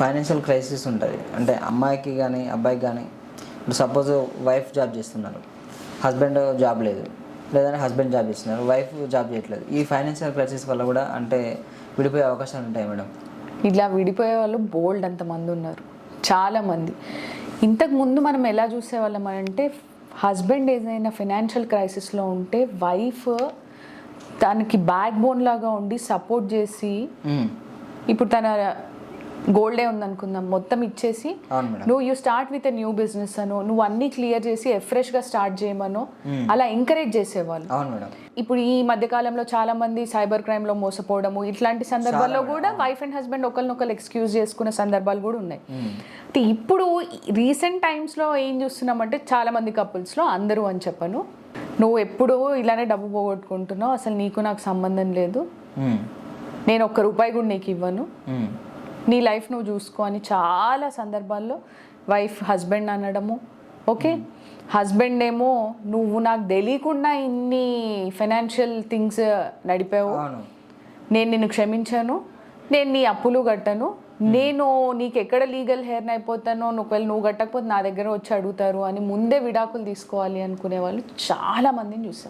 Financial crisis ఉంటుంది. అంటే అమ్మాయికి కానీ అబ్బాయికి కానీ, ఇప్పుడు సపోజ్ వైఫ్ జాబ్ చేస్తున్నారు, హస్బెండ్ జాబ్ లేదు, లేదంటే హస్బెండ్ జాబ్ చేస్తున్నారు, వైఫ్ జాబ్ చేయట్లేదు. ఈ ఫైనాన్షియల్ క్రైసిస్ వల్ల కూడా అంటే విడిపోయే అవకాశాలు ఉంటాయి మేడం. ఇలా విడిపోయే వాళ్ళు బోల్డ్ అంతమంది ఉన్నారు, చాలామంది. ఇంతకుముందు మనం ఎలా చూసేవాళ్ళం అంటే హస్బెండ్ ఏదైనా ఫైనాన్షియల్ క్రైసిస్లో ఉంటే వైఫ్ తనకి బ్యాక్ బోన్ లాగా ఉండి సపోర్ట్ చేసి, ఇప్పుడు తన గోల్డే ఉందనుకుందాం, మొత్తం ఇచ్చేసి నువ్వు you start with a new business అను, నువ్వు అన్నీ క్లియర్ చేసి ఫ్రెష్గా స్టార్ట్ చేయమనో అలా ఎంకరేజ్ చేసేవాళ్ళు. ఇప్పుడు ఈ మధ్యకాలంలో చాలా మంది సైబర్ క్రైమ్లో మోసపోవడము, ఇట్లాంటి సందర్భాల్లో కూడా వైఫ్ అండ్ హస్బెండ్ ఒకరినొకరు ఎక్స్క్యూజ్ చేసుకునే సందర్భాలు కూడా ఉన్నాయి. ఇప్పుడు రీసెంట్ టైమ్స్లో ఏం చూస్తున్నామంటే చాలా మంది కపుల్స్లో, అందరూ అని చెప్పను, నువ్వు ఎప్పుడూ ఇలానే డబ్బు పోగొట్టుకుంటున్నావు, అసలు నీకు నాకు సంబంధం లేదు, నేను ₹1 కూడా నీకు ఇవ్వను, నీ లైఫ్ నువ్వు చూసుకో అని చాలా సందర్భాల్లో వైఫ్ హస్బెండ్ అనడము. ఓకే, హస్బెండ్ ఏమో నువ్వు నాకు తెలియకుండా ఇన్ని ఫైనాన్షియల్ థింగ్స్ నడిపావు, నేను నిన్ను క్షమించాను, నేను నీ అప్పులు కట్టను, నేను నీకు ఎక్కడ లీగల్ హెయిర్ని అయిపోతానో, ఒకవేళ నువ్వు కట్టకపోతే నా దగ్గర వచ్చి అడుగుతారు అని ముందే విడాకులు తీసుకోవాలి అనుకునే వాళ్ళు చాలా మందిని చూసాం.